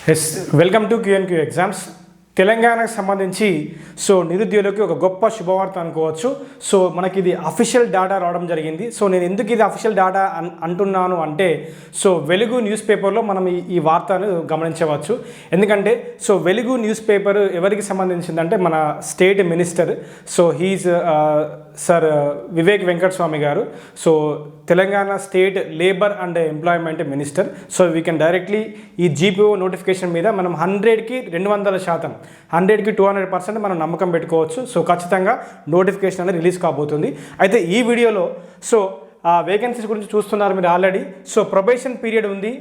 Yes welcome to QNQ exams. తెలంగాణకు సంబంధించి నిరుద్యోగులకి ఒక గొప్ప శుభవార్త అనుకోవచ్చు. మనకి ఇది అఫీషియల్ డేటా రావడం జరిగింది. నేను ఎందుకు ఇది అఫీషియల్ డేటా అంటున్నాను అంటే వెలుగు న్యూస్ పేపర్లో మనం ఈ వార్తను గమనించవచ్చు. ఎందుకంటే వెలుగు న్యూస్ పేపర్ ఎవరికి సంబంధించిందంటే మన state minister he's sir Vivek Venkataswamy గారు. Telangana state labour and employment minister. We can directly ఈ జీపీఓ నోటిఫికేషన్ మీద మనం 100కి 200%, 100కి 200% మనం నమ్మకం పెట్టుకోవచ్చు. ఖచ్చితంగా నోటిఫికేషన్ అనేది రిలీజ్ కాబోతుంది. అయితే ఈ వీడియోలో వేకెన్సీస్ గురించి చూస్తున్నారు మీరు ఆల్రెడీ. ప్రొబేషన్ పీరియడ్ ఉంది.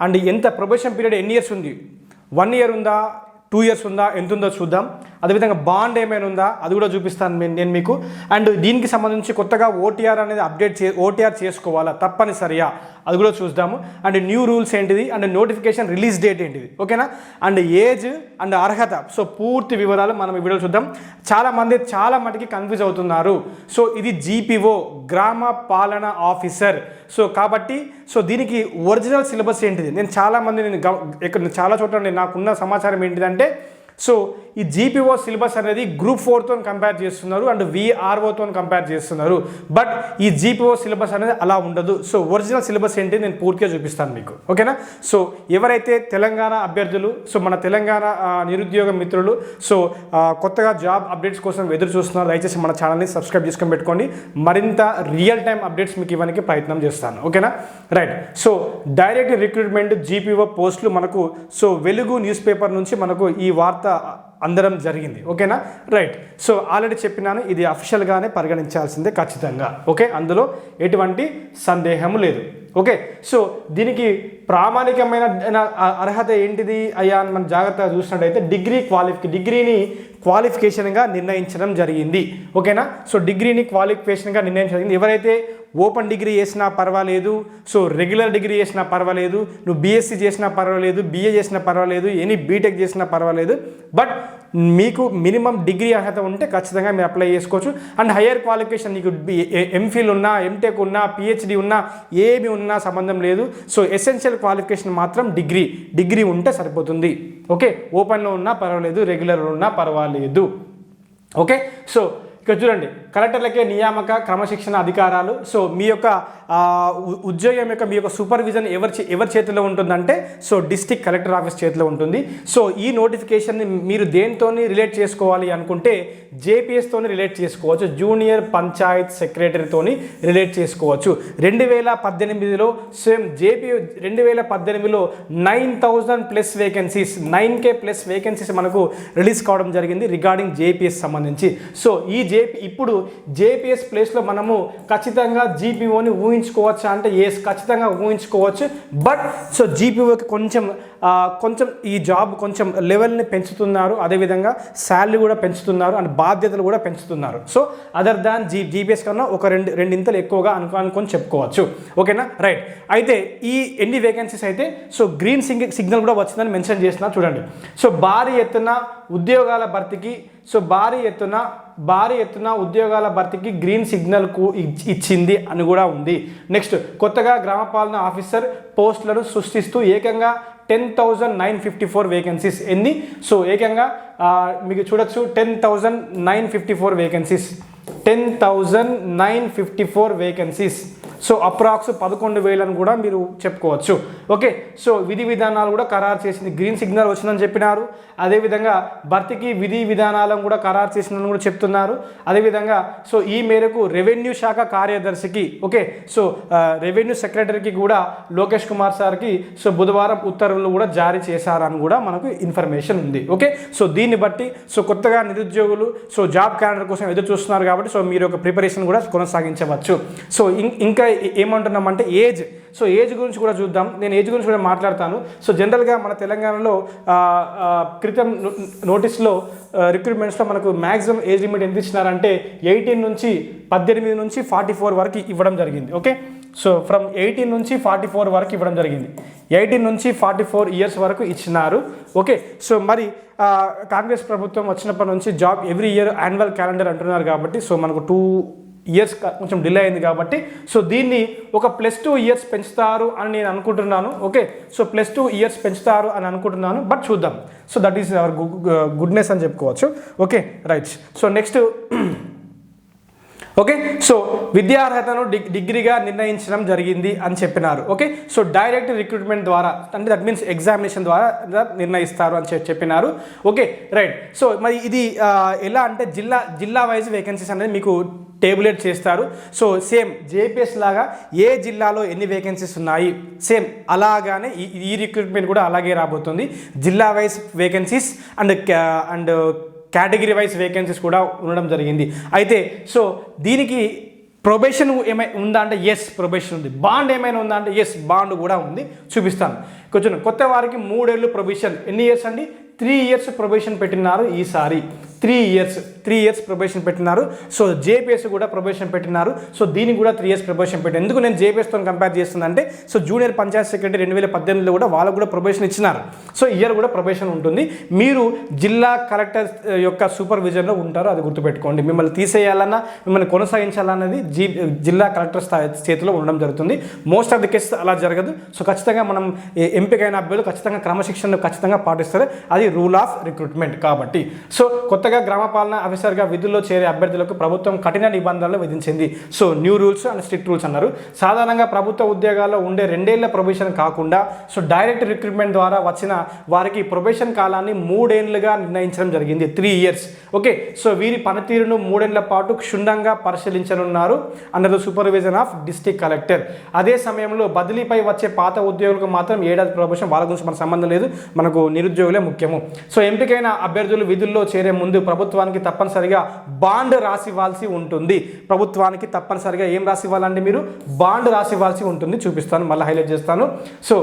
అండ్ ఎంత ప్రొబేషన్ పీరియడ్ ఎన్ని ఇయర్స్ ఉంది, 1 ఇయర్ ఉందా, 2 ఇయర్స్ ఉందా, ఎంత ఉందో చూద్దాం. అదేవిధంగా బాండ్ ఏమైనా ఉందా అది కూడా చూపిస్తాను నేను మీకు. అండ్ దీనికి సంబంధించి కొత్తగా ఓటీఆర్ అనేది ఓటీఆర్ చేసుకోవాలా తప్పనిసరిగా అది కూడా చూద్దాము. అండ్ న్యూ రూల్స్ ఏంటిది, అండ్ నోటిఫికేషన్ రిలీజ్ డేట్ ఏంటిది, ఓకేనా. అండ్ ఏజ్ అండ్ అర్హత పూర్తి వివరాలు మనం ఈ వీడియోలో చూద్దాం. చాలా మటుకి కన్ఫ్యూజ్ అవుతున్నారు. ఇది జీపీఓ గ్రామ పాలన ఆఫీసర్. కాబట్టి దీనికి ఒరిజినల్ సిలబస్ ఏంటిది, నేను చాలా చోట్ల నాకున్న సమాచారం ఏంటిదంటే ఈ జీపీఓ సిలబస్ అనేది గ్రూప్ 4తో కంపేర్ చేస్తున్నారు అండ్ VROతో కంపేర్ చేస్తున్నారు. బట్ ఈ జీపీఓ సిలబస్ అనేది అలా ఉండదు. ఒరిజినల్ సిలబస్ ఏంటి నేను పూర్తిగా చూపిస్తాను మీకు, ఓకేనా. ఎవరైతే తెలంగాణ అభ్యర్థులు మన తెలంగాణ నిరుద్యోగ మిత్రులు కొత్తగా జాబ్ అప్డేట్స్ కోసం ఎదురు చూస్తున్నారు, దయచేసి మన ఛానల్ని సబ్స్క్రైబ్ చేసుకొని పెట్టుకోండి. మరింత రియల్ టైం అప్డేట్స్ మీకు ఇవ్వడానికి ప్రయత్నం చేస్తాను, ఓకేనా. రైట్. డైరెక్ట్ రిక్రూట్మెంట్ జీపీఓ పోస్టులు మనకు వెలుగు న్యూస్ పేపర్ నుంచి మనకు ఈ వార్త అందడం జరిగింది, ఓకేనా. రైట్. ఆల్రెడీ చెప్పినాను, ఇది అఫీషియల్గానే పరిగణించాల్సిందే ఖచ్చితంగా, ఓకే. అందులో ఎటువంటి సందేహం లేదు, ఓకే. దీనికి ప్రామాణికమైన అర్హత ఏంటిది అయ్యా అని మనం జాగ్రత్తగా చూసినట్టయితే డిగ్రీని క్వాలిఫికేషన్గా నిర్ణయించడం జరిగింది, ఓకేనా. డిగ్రీని క్వాలిఫికేషన్గా నిర్ణయించడం జరిగింది. ఎవరైతే ఓపెన్ డిగ్రీ చేసినా పర్వాలేదు, రెగ్యులర్ డిగ్రీ చేసినా పర్వాలేదు, నువ్వు BSc చేసినా పర్వాలేదు, BA చేసినా పర్వాలేదు, ఎనీ బీటెక్ చేసినా పర్వాలేదు, బట్ మీకు మినిమం డిగ్రీ అర్హత ఉంటే ఖచ్చితంగా మీరు అప్లై చేసుకోవచ్చు. అండ్ హయ్యర్ క్వాలిఫికేషన్ నీకు MPhil ఉన్నా, MTech ఉన్నా, PhD ఉన్నా, ఏమి ఉన్నా సంబంధం లేదు. ఎసెన్షియల్ క్వాలిఫికేషన్ మాత్రం డిగ్రీ ఉంటే సరిపోతుంది, ఓకే. ఓపెన్లో ఉన్నా పర్వాలేదు, రెగ్యులర్లో ఉన్నా పర్వాలేదు, ఓకే. ఇక్కడ చూడండి, కలెక్టర్లకే నియామక క్రమశిక్షణ అధికారాలు. మీ యొక్క ఉద్యోగం యొక్క మీ యొక్క సూపర్విజన్ ఎవరి చేతిలో ఉంటుందంటే డిస్ట్రిక్ట్ కలెక్టర్ ఆఫీస్ చేతిలో ఉంటుంది. ఈ నోటిఫికేషన్ని మీరు దేనితోని రిలేట్ చేసుకోవాలి అనుకుంటే JPS రిలేట్ చేసుకోవచ్చు, జూనియర్ పంచాయత్ సెక్రటరీతోని రిలేట్ చేసుకోవచ్చు. 2018లో సేమ్ 2018లో 9,000+ వేకెన్సీస్, 9K+ వేకెన్సీస్ మనకు రిలీజ్ కావడం జరిగింది రిగార్డింగ్ JPS సంబంధించి. ఇప్పుడు JPS ప్లేస్లో మనము ఖచ్చితంగా జీపీఓని ఊహించుకోవచ్చా అంటే ఖచ్చితంగా ఊహించుకోవచ్చు. బట్ జీపీఓకి కొంచెం ఈ జాబ్ కొంచెం లెవెల్ని పెంచుతున్నారు, అదేవిధంగా శాలరీ కూడా పెంచుతున్నారు అండ్ బాధ్యతలు కూడా పెంచుతున్నారు. అదర్ దాన్ జీపీఎస్ కన్నా ఒక రెండింతలు ఎక్కువగా అనుకొని చెప్పుకోవచ్చు, ఓకేనా. రైట్. అయితే ఈ ఎన్ని వేకెన్సీస్ అయితే గ్రీన్ సిగ్నల్ కూడా వచ్చిందని మెన్షన్ చేస్తున్నారు చూడండి. భారీ ఎత్తున ఉద్యోగాల భర్తీకి భారీ ఎత్తున ఉద్యోగాల భర్తీకి గ్రీన్ సిగ్నల్కు ఇచ్చింది అని కూడా ఉంది. నెక్స్ట్, కొత్తగా గ్రామపాలన ఆఫీసర్ పోస్టులను సృష్టిస్తూ ఏకంగా 10,954 వేకెన్సీస్ ఎన్ని. ఏకంగా మీకు చూడొచ్చు 10,954 వేకెన్సీస్, 10,954 వేకెన్సీస్. అప్రాక్స్ 11,000 కూడా మీరు చెప్పుకోవచ్చు, ఓకే. విధి విధానాలు కూడా ఖరారు చేసింది, గ్రీన్ సిగ్నల్ వచ్చిందని చెప్పినారు. అదేవిధంగా భర్తీకి విధి విధానాలను కూడా ఖరారు చేసిందని కూడా చెప్తున్నారు. అదేవిధంగా ఈ మేరకు రెవెన్యూ శాఖ కార్యదర్శికి, ఓకే, రెవెన్యూ సెక్రటరీకి కూడా లోకేష్ కుమార్ సార్కి బుధవారం ఉత్తర్వులు కూడా జారీ చేశారని కూడా మనకు ఇన్ఫర్మేషన్ ఉంది, ఓకే. దీన్ని బట్టి కొత్తగా నిరుద్యోగులు జాబ్ క్యాలెండర్ కోసం ఎదురు చూస్తున్నారు కాబట్టి మీరు ఒక ప్రిపరేషన్ కూడా కొనసాగించవచ్చు. ఇంకా ఏమంటున్నామంటే ఏజ్ గురించి కూడా చూద్దాం. నేను ఏజ్ గురించి కూడా మాట్లాడతాను. జనరల్గా మన తెలంగాణలో క్రితం నోటీస్లో రిక్రూట్మెంట్స్లో మనకు మ్యాక్సిమం ఏజ్ లిమిట్ ఎంత ఇచ్చినారంటే 18 నుంచి 44 వరకు ఇవ్వడం జరిగింది, ఓకే. ఫ్రమ్ 18 నుంచి 44 వరకు ఇవ్వడం జరిగింది. 18 నుంచి 44 ఇయర్స్ వరకు ఇచ్చినారు, ఓకే. మరి కాంగ్రెస్ ప్రభుత్వం వచ్చినప్పటి నుంచి job every year annual calendar అంటున్నారు కాబట్టి మనకు ఇయర్స్ కొంచెం డిలే అయింది కాబట్టి సో దీన్ని ఒక +2 ఇయర్స్ పెంచుతారు అని నేను అనుకుంటున్నాను. ఓకే, సో +2 ఇయర్స్ పెంచుతారు అని అనుకుంటున్నాను, బట్ చూద్దాం. So that is our goodness అని చెప్పుకోవచ్చు. Okay, right. So next okay, so విద్యార్హతను డిగ్రీగా నిర్ణయించడం జరిగింది అని చెప్పినారు. ఓకే, సో డైరెక్ట్ రిక్రూట్మెంట్ ద్వారా, అంటే దట్ మీన్స్ ఎగ్జామినేషన్ ద్వారా నిర్ణయిస్తారు అని చెప్పినారు. Okay, right. సో మరి ఇది ఎలా అంటే జిల్లా వైజ్ వేకెన్సీస్ అనేది మీకు టేబులేట్ చేస్తారు. సో సేమ్ జేపీఎస్ లాగా ఏ జిల్లాలో ఎన్ని వేకెన్సీస్ ఉన్నాయి సేమ్ అలాగానే ఈ రిక్రూట్మెంట్ కూడా అలాగే రాబోతుంది. జిల్లా wise vacancies and category wise vacancies కూడా ఉండడం జరిగింది. అయితే సో దీనికి ప్రొబేషన్ ఏమైనా ఉందా అంటే ఎస్ ప్రొబేషన్ ఉంది. బాండ్ ఏమైనా ఉందా అంటే ఎస్ బాండ్ కూడా ఉంది, చూపిస్తాను. కొంచెం కొత్త వారికి 3 ఏళ్ళు ప్రొబేషన్. ఎన్ని ఇయర్స్ అండి? 3 ఇయర్స్ ప్రొబేషన్ పెట్టినారు ఈసారి. 3 ఇయర్స్ ప్రొబేషన్ పెట్టినారు. సో జేపీఎస్ కూడా ప్రొబేషన్ పెట్టినారు. సో దీనికి కూడా 3 ఇయర్స్ ప్రొబేషన్ పెట్టారు. ఎందుకు నేను జేపీఎస్తో కంపేర్ చేస్తుందంటే సో జూనియర్ పంచాయత్ సెక్రటరీ 2018లో కూడా వాళ్ళకు కూడా ప్రొబేషన్ ఇచ్చినారు. సో ఇయర్ కూడా ప్రొబేషన్ ఉంటుంది. మీరు జిల్లా కలెక్టర్ యొక్క సూపర్విజన్లో ఉంటారు, అది గుర్తుపెట్టుకోండి. మిమ్మల్ని తీసేయాలన్నా మిమ్మల్ని కొనసాగించాలన్నది జిల్లా కలెక్టర్ చేతిలో ఉండడం జరుగుతుంది. మోస్ట్ ఆఫ్ ది కేసెస్ అలా జరగదు. సో ఖచ్చితంగా మనం ఎంపికైన అభ్యర్థులు ఖచ్చితంగా క్రమశిక్షణను ఖచ్చితంగా పాటిస్తారు. అది రూల్ ఆఫ్ రిక్రూట్మెంట్ కాబట్టి. సో కొత్తగా గ్రామ పాలన ఆఫీసర్గా విధుల్లో చేరే అభ్యర్థులకు ప్రభుత్వం కఠిన నిబంధనలు విధించింది. So new rules and strict rules అన్నారు. సాధారణంగా ప్రభుత్వ ఉద్యోగాల్లో ఉండే 2 ఏళ్ల ప్రొబేషన్ కాకుండా సో డైరెక్ట్ రిక్రూట్మెంట్ ద్వారా వచ్చిన వారికి ప్రొబేషన్ కాలాన్ని 3 ఏళ్లుగా నిర్ణయించడం జరిగింది. 3 ఇయర్స్. ఓకే, సో వీరి పనితీరును 3 ఏళ్ల పాటు క్షుణ్ణంగా పరిశీలించనున్నారు under the supervision of district collector. అదే సమయంలో బదిలీపై వచ్చే పాత ఉద్యోగులకు మాత్రం 7 ఏడాది ప్రొబేషన్. వాళ్ళ గురించి మనకు సంబంధం లేదు, మనకు నిరుద్యోగులే ముఖ్యము. సో ఎంపికైన అభ్యర్థులు విధుల్లో చేరే ముందు ప్రభుత్వానికి తప్పనిసరిగా బాండ్ రాసివ్వాల్సి ఉంటుంది. ప్రభుత్వానికి తప్పనిసరిగా ఏం రాసివ్వాలండి? మీరు బాండ్ రాసివ్వాల్సి ఉంటుంది. చూపిస్తాను, మళ్ళీ హైలైట్ చేస్తాను. సో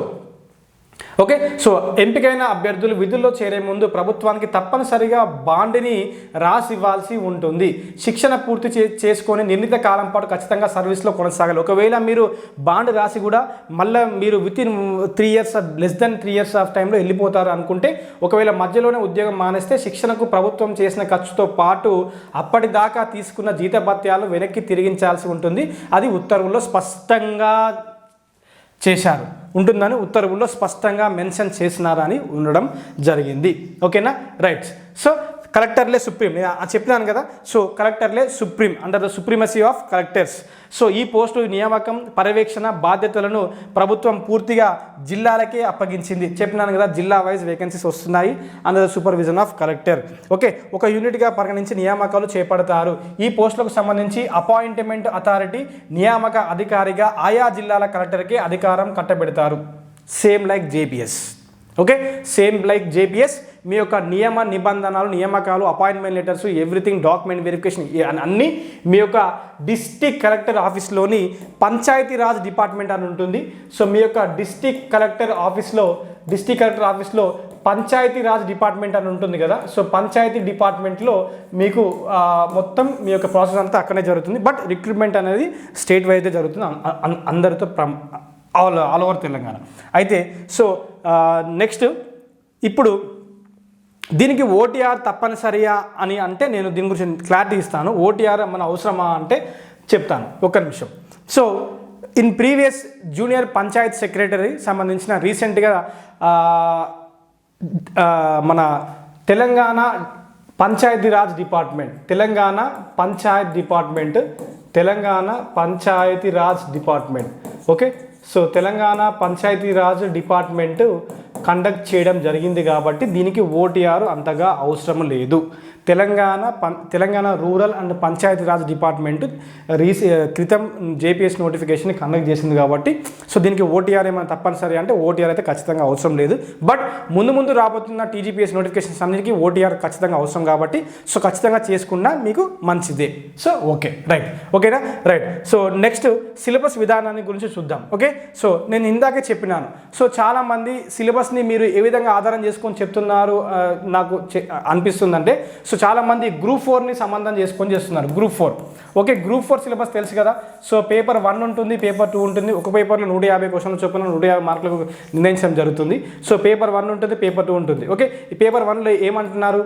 ఓకే, సో ఎంపికైన అభ్యర్థులు విధుల్లో చేరే ముందు ప్రభుత్వానికి తప్పనిసరిగా బాండ్ని రాసివ్వాల్సి ఉంటుంది. శిక్షణ పూర్తి చేసుకొని నిర్ణీత కాలం పాటు ఖచ్చితంగా సర్వీస్లో కొనసాగాలి. ఒకవేళ మీరు బాండ్ రాసి కూడా మళ్ళీ మీరు within 3 years less than 3 years of టైంలో వెళ్ళిపోతారు అనుకుంటే, ఒకవేళ మధ్యలోనే ఉద్యోగం మానేస్తే శిక్షణకు ప్రభుత్వం చేసిన ఖర్చుతో పాటు అప్పటిదాకా తీసుకున్న జీతభత్యాలు వెనక్కి తిరిగించాల్సి ఉంటుంది. అది ఉత్తర్వుల్లో స్పష్టంగా చేశారు ఉంటుందని ఉత్తర్వుల్లో స్పష్టంగా మెన్షన్ చేసినారని ఉండడం జరిగింది. ఓకేనా, రైట్. సో కలెక్టర్లే సుప్రీం, నేను చెప్పినాను కదా. సో కలెక్టర్లే supreme under the supremacy of collectors. So ఈ పోస్టు నియామకం పర్యవేక్షణ బాధ్యతలను ప్రభుత్వం పూర్తిగా జిల్లాలకే అప్పగించింది. చెప్పినాను కదా, జిల్లా వైజ్ వేకెన్సీస్ వస్తున్నాయి under the supervision of collector. Okay, ఒక యూనిట్గా పరిగణించి నియామకాలు చేపడతారు. ఈ పోస్టులకు సంబంధించి అపాయింట్మెంట్ అథారిటీ నియామక అధికారిగా ఆయా జిల్లాల కలెక్టర్కి అధికారం కట్టబెడతారు. Same like JPS. Okay, same like JPS. మీ యొక్క నియమ నిబంధనలు, నియామకాలు, appointment letters, everything, document verification అన్నీ మీ యొక్క డిస్ట్రిక్ట్ కలెక్టర్ ఆఫీస్లోని పంచాయతీరాజ్ డిపార్ట్మెంట్ అని ఉంటుంది. సో మీ యొక్క డిస్ట్రిక్ట్ కలెక్టర్ ఆఫీస్లో పంచాయతీరాజ్ డిపార్ట్మెంట్ అని ఉంటుంది కదా. సో పంచాయతీ డిపార్ట్మెంట్లో మీకు మొత్తం మీ యొక్క ప్రాసెస్ అంతా అక్కడే జరుగుతుంది. బట్ రిక్రూట్మెంట్ అనేది స్టేట్ వైజ్గా జరుగుతుంది, అందరితో ఆల్ ఓవర్ తెలంగాణ. అయితే సో నెక్స్ట్ ఇప్పుడు దీనికి ఓటీఆర్ తప్పనిసరియా అని అంటే నేను దీని గురించి క్లారిటీ ఇస్తాను. ఓటీఆర్ మన అవసరమా అంటే చెప్తాను, ఒక్క నిమిషం. So in previous junior Panchayat secretary సంబంధించిన రీసెంట్గా మన Telangana Panchayati Raj department okay. So Telangana Panchayati Raj department conduct చేయడం జరిగింది కాబట్టి దీనికి ఓటీఆర్ అంతగా అవసరం లేదు. Telangana rural and Panchayati Raj department క్రితం జేపీఎస్ నోటిఫికేషన్ కండక్ట్ చేసింది కాబట్టి సో దీనికి ఓటీఆర్ ఏమైనా తప్పనిసరి అంటే ఓటీఆర్ అయితే ఖచ్చితంగా అవసరం లేదు. బట్ ముందు రాబోతున్న టీజీపీఎస్ నోటిఫికేషన్స్ అన్నిటికీ ఓటీఆర్ ఖచ్చితంగా అవసరం కాబట్టి సో ఖచ్చితంగా చేసుకున్నా మీకు మంచిదే. సో ఓకే, రైట్, ఓకేనా, రైట్. సో నెక్స్ట్ సిలబస్ విధానాన్ని గురించి చూద్దాం. ఓకే, సో నేను ఇందాకే చెప్పినాను. సో చాలామంది సిలబస్ని మీరు ఏ విధంగా ఆధారం చేసుకొని చెప్తున్నారు నాకు అనిపిస్తుందంటే, సో చాలామంది గ్రూప్ 4ని సంబంధం చేసుకొని చేస్తున్నారు. గ్రూప్ 4 ఓకే, గ్రూప్ 4 సిలబస్ తెలుసు కదా. సో పేపర్ 1 ఉంటుంది, పేపర్ 2 ఉంటుంది. ఒక పేపర్లో 150 క్వశ్చన్లు చొప్పున 150 మార్కులకు నిర్ణయించడం జరుగుతుంది. సో పేపర్ 1 ఉంటుంది, పేపర్ 2 ఉంటుంది. ఓకే, ఈ పేపర్ 1లో ఏమంటున్నారు?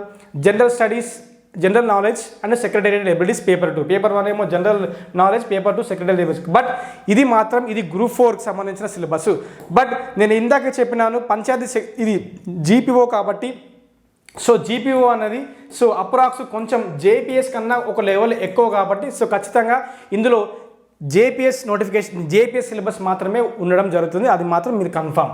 General studies general knowledge and secretarial abilities paper 2. Paper 1 ఏమో general knowledge, paper 2 secretarial abilities. But ఇది మాత్రం ఇది గ్రూప్ 4కి సంబంధించిన సిలబస్. బట్ నేను ఇందాక చెప్పినాను పంచాయతీ ఇది జీపీఓ కాబట్టి, సో జీపీఓ అనేది సో అప్రాక్స్ కొంచెం జేపీఎస్ కన్నా ఒక లెవెల్ ఎక్కువ కాబట్టి సో ఖచ్చితంగా ఇందులో జేపీఎస్ నోటిఫికేషన్ జేపీఎస్ సిలబస్ మాత్రమే ఉండడం జరుగుతుంది. అది మాత్రం మీరు కన్ఫామ్.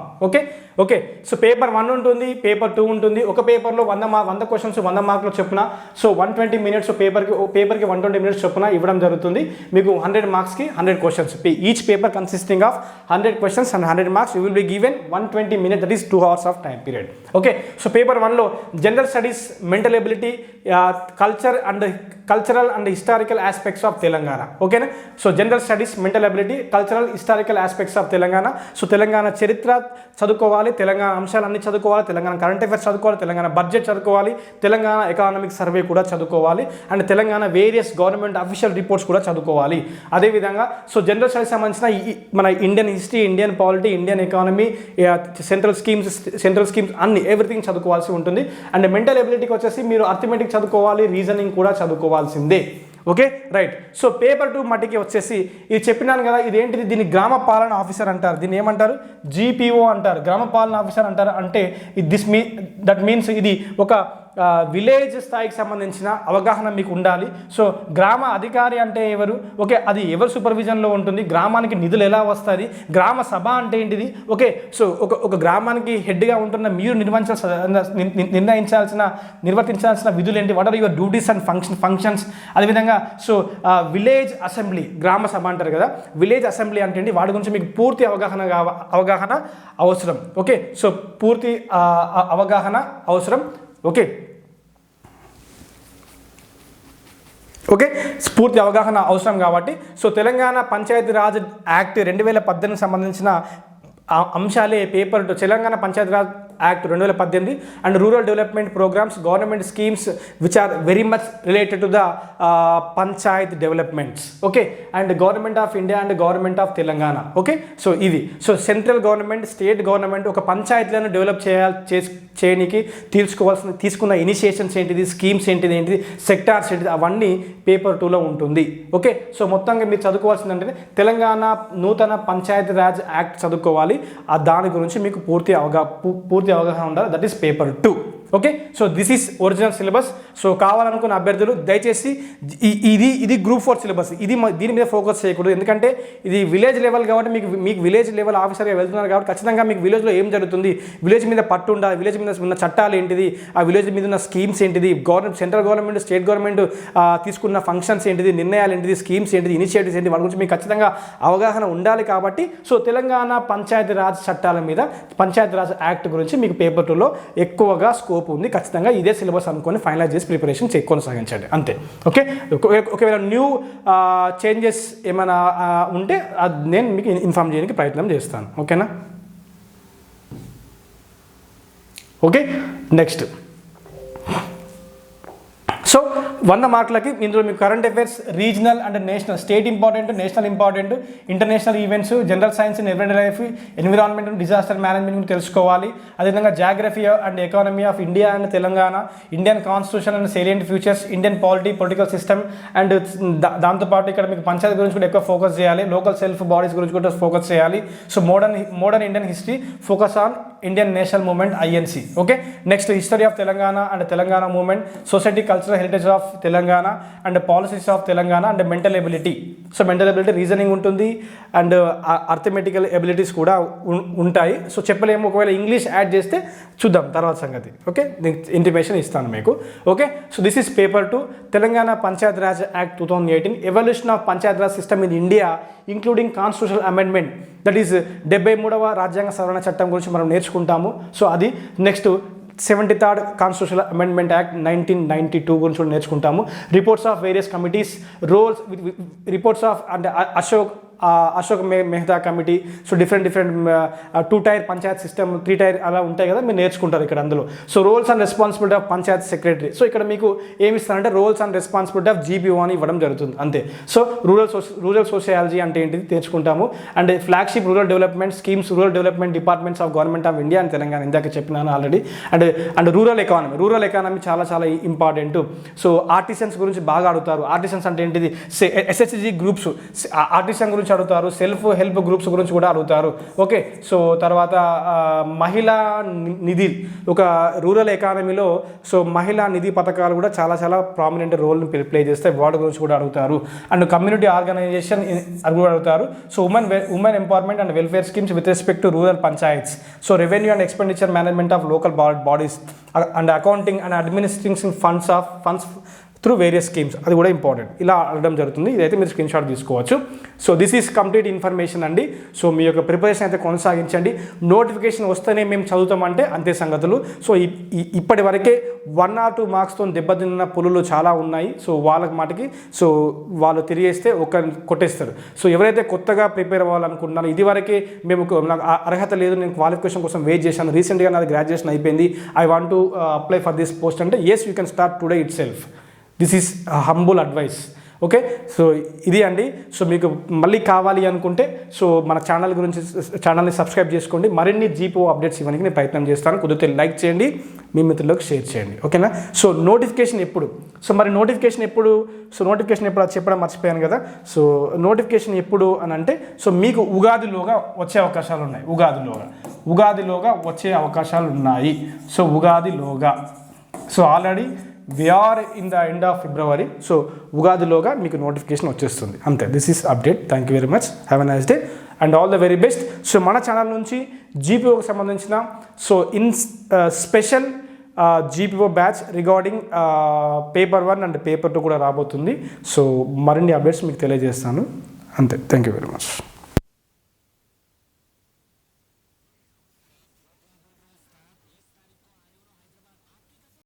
ఓకే. సో పేపర్ 1 ఉంటుంది, పేపర్ 2 ఉంటుంది. ఒక పేపర్లో 100 క్వశ్చన్స్ 100 మార్కులు చొప్పున సో 120 మినిట్స్ పేపర్కి 120 మినిట్స్ చొప్పున ఇవ్వడం జరుగుతుంది. మీకు 100 మార్క్స్కి 100 questions. Each paper consisting of 100 questions and 100 marks. You will be given 120 minutes, that is 2 hours of time period. Okay. So paper 1లో general studies, mental ability, cultural and historical aspects of Telangana. ఓకేనా. So general studies, mental ability, cultural historical aspects of Telangana. So Telangana చరిత్ర చదువుకోవాలి, తెలంగాణ అంశాలన్నీ చదువుకోవాలి, Telangana current affairs చదువుకోవాలి, Telangana budget చదువుకోవాలి, Telangana economic survey కూడా చదువుకోవాలి, and Telangana various government official reports కూడా చదువుకోవాలి. అదేవిధంగా సో జనరల్ స్టడీస్ సంబంధించిన మన Indian history, Indian polity, Indian economy, central schemes అన్ని ఎవ్రీథింగ్ చదువుకోవాల్సి ఉంటుంది. అండ్ మెంటల్ ఎబిలిటీకి వచ్చేసి మీరు అర్థమెటిక్ చదువుకోవాలి, రీజనింగ్ కూడా చదువుకోవాల్సిందే. Okay, right. సో పేపర్ 2 మట్టికి వచ్చేసి ఇది చెప్పినాను కదా, ఇదేంటిది, దీన్ని గ్రామ పాలన ఆఫీసర్ అంటారు. దీన్ని ఏమంటారు? జీపీఓ అంటారు, గ్రామ పాలన ఆఫీసర్ అంటారు. అంటే దట్ మీన్స్ ఇది ఒక విలేజ్ స్థాయికి సంబంధించిన అవగాహన మీకు ఉండాలి. సో గ్రామ అధికారి అంటే ఎవరు? ఓకే, అది ఎవరు సూపర్విజన్లో ఉంటుంది? గ్రామానికి నిధులు ఎలా వస్తుంది? గ్రామ సభ అంటే ఏంటిది? ఓకే, సో ఒక గ్రామానికి హెడ్గా ఉంటున్న మీరు నిర్వర్తించాల్సిన విధులు ఏంటి? What are your duties and functions? అదేవిధంగా సో విలేజ్ అసెంబ్లీ, గ్రామ సభ అంటారు కదా, విలేజ్ అసెంబ్లీ అంటే ఏంటి? వాటి గురించి మీకు పూర్తి అవగాహన అవసరం. ఓకే, సో పూర్తి అవగాహన అవసరం. ఓకే, పూర్తి అవగాహన అవసరం కాబట్టి సో తెలంగాణ పంచాయతీరాజ్ యాక్ట్ 2018 సంబంధించిన అంశాలే paper 2, Telangana Panchayati Raj act 2018 and rural development programs, government schemes which are very much related to the panchayat developments. Okay, and government of India and government of Telangana. Okay, so ఇది so central government, state government ఒక పంచాయతీలను develop చేయడానికి తీసుకున్న initiations ఏంటిది, schemes ఏంటిది, sectors ఏంటిది, అవన్నీ paper 2లో ఉంటుంది. ఓకే, సో మొత్తంగా మీరు చదువుకోవాల్సింది అంటే తెలంగాణ నూతన పంచాయతీరాజ్ యాక్ట్ చదువుకోవాలి. దాని గురించి మీకు పూర్తి అవగాహన ఉండాలి. That is paper 2. Okay, so this is original syllabus. So కావాలనుకున్న అభ్యర్థులు దయచేసి ఇది గ్రూప్ 4 సిలబస్, దీని మీద ఫోకస్ చేయకూడదు. ఎందుకంటే ఇది విలేజ్ లెవెల్ కాబట్టి మీకు విలేజ్ లెవెల్ ఆఫీసర్గా వెళ్తున్నారు కాబట్టి ఖచ్చితంగా మీకు విలేజ్లో ఏం జరుగుతుంది, విలేజ్ మీద పట్టు ఉండాలి, విలేజ్ మీద ఉన్న చట్టాలు ఏంటిది, ఆ విలేజ్ మీద ఉన్న స్కీమ్స్ ఏంటిది, సెంట్రల్ గవర్నమెంట్, స్టేట్ గవర్నమెంట్ తీసుకున్న ఫంక్షన్స్ ఏంటిది, నిర్ణయాలు ఏంటిది, స్కీమ్స్ ఏంటిది, ఇనిషియేటివ్స్ ఏంటి, వాటి గురించి మీకు ఖచ్చితంగా అవగాహన ఉండాలి. కాబట్టి సో తెలంగాణ పంచాయతీరాజ్ చట్టాల మీద, పంచాయతీరాజ్ యాక్ట్ గురించి మీకు పేపర్ 2లో ఎక్కువగా స్కోప్ ఉంది. ఖచ్చితంగా ఇదే సిలబస్ అనుకొని ఫైనలైజ్ చేసి ప్రిపరేషన్ కొనసాగించండి అంతే. ఓకే, ఒకవేళ న్యూ చేంజెస్ ఏమైనా ఉంటే నేను మీకు ఇన్ఫార్మ్ చేయడానికి ప్రయత్నం చేస్తాను. ఓకేనా? Okay, next. సో 100 మార్కులకి ఇందులో మీకు current affairs, regional and national, state important, national important, international events, general science and everyday life, environment, disaster management తెలుసుకోవాలి. అదేవిధంగా geography and economy of India and Telangana, Indian constitution and salient futures, Indian political system, and దాంతోపాటు ఇక్కడ మీకు పంచాయతీ గురించి కూడా ఎక్కువ focus చేయాలి, local self bodies గురించి కూడా ఫోకస్ చేయాలి. So modern Indian history, focus on Indian national movement INC. Okay, next history of Telangana and Telangana movement, society cultural heritage of Telangana and policies of Telangana and mental ability. So mental ability, reasoning ఉంటుంది and arithmetical abilities కూడా ఉంటాయి. So చెప్పలేము, ఒకవేళ English add చేస్తే చూద్దాం తర్వాత సంగతి. Okay, intimation ఇస్తాను మీకు. Okay, so this is paper 2, Telangana Panchayati Raj act 2018, evolution of Panchayati Raj system in India including constitutional amendment, that is 73వ రాజ్యాంగ సవరణ చట్టం గురించి మనం నేర్చుకుంటాము. సో అది next 73rd constitutional amendment act 1992 గురించి నేర్చుకుంటాము. Reports of various committees, roles, reports of అంటే Ashok Mehta committee, so different 2 tier panchayat system, 3 tier అలా ఉంటాయి కదా, మీరు నేర్చుకుంటారు ఇక్కడ అందులో. So roles and responsibility of panchayat secretary. So ఇక్కడ మీకు ఏమి ఇస్తారంటే roles and responsibility of GPO అని ఇవ్వడం జరుగుతుంది అంతే. సో రూరల్ సోషియాలజీ అంటే ఏంటిది నేర్చుకుంటాము. And flagship rural development schemes, rural development departments of government of India and Telangana, ఇందాక చెప్పినాను ఆల్రెడీ. అండ్ రూరల్ ఎకానమీ చాలా ఇంపార్టెంట్. సో ఆర్టిసన్స్ గురించి బాగా అడుగుతారు. ఆర్టిసన్స్ అంటే ఏంటిది, ఎస్హెచ్జి గ్రూప్స్ ఆర్టిసన్ గురించి అడుగుతారు, సెల్ఫ్ హెల్ప్ గ్రూప్స్ గురించి కూడా అడుగుతారు. ఓకే, సో తర్వాత మహిళా నిధి, ఒక రూరల్ ఎకానమీలో సో మహిళా నిధి పథకాలు కూడా చాలా ప్రామినెంట్ రోల్ని ప్లే చేస్తాయి, వాటి గురించి కూడా అడుగుతారు. అండ్ కమ్యూనిటీ ఆర్గనైజేషన్ అది కూడా అడుగుతారు. So women empowerment and welfare schemes with respect to rural panchayats. So revenue and expenditure management of local bodies and accounting and administrating funds through various schemes, అది కూడా ఇంపార్టెంట్. ఇలా అడగడం జరుగుతుంది. ఇదైతే మీరు స్క్రీన్ షాట్ తీసుకోవచ్చు. So this is complete information అండి. So మీ యొక్క ప్రిపరేషన్ అయితే కొనసాగించండి. నోటిఫికేషన్ వస్తేనే మేము చదువుతామంటే అంతే సంగతులు. సో ఇప్పటి వరకే 1 or 2 మార్క్స్తో దెబ్బతిన్న పులులు చాలా ఉన్నాయి. సో వాళ్ళకి మాటకి సో వాళ్ళు తిరిగేస్తే కొట్టేస్తారు. సో ఎవరైతే కొత్తగా ప్రిపేర్ అవ్వాలనుకుంటున్నారో, ఇది వరకే నాకు అర్హత లేదు, నేను క్వాలిఫికేషన్ కోసం వెయిట్ చేశాను, రీసెంట్గా నాది గ్రాడ్యుయేషన్ అయిపోయింది, I want to apply for this post అంటే yes, you can start today itself. This is humble advice. Okay, so ఇది అండి. సో మీకు మళ్ళీ కావాలి అనుకుంటే సో మన ఛానల్ని సబ్స్క్రైబ్ చేసుకోండి. మరిన్ని జీపీఓ అప్డేట్స్ ఇవ్వడానికి నేను ప్రయత్నం చేస్తాను. కుదిరితే లైక్ చేయండి, మీ మిత్రులకు షేర్ చేయండి. ఓకేనా? సో నోటిఫికేషన్ ఎప్పుడు, నోటిఫికేషన్ ఎప్పుడు అది చెప్పడం మర్చిపోయాను కదా. సో నోటిఫికేషన్ ఎప్పుడు అని అంటే సో మీకు ఉగాదిలోగా వచ్చే అవకాశాలు ఉన్నాయి. ఉగాదిలోగా వచ్చే అవకాశాలు ఉన్నాయి. సో ఉగాదిలోగా, so already we are in the end of February. So ఉగాదిలోగా మీకు నోటిఫికేషన్ వచ్చేస్తుంది అంతే. This is update. Thank you very much. Have a nice day and all the very best. So మన ఛానల్ నుంచి జీపీఓకి సంబంధించిన so special GPO batch regarding paper 1 and paper 2 కూడా రాబోతుంది. సో మరిన్ని అప్డేట్స్ మీకు తెలియజేస్తాను అంతే. Thank you very much.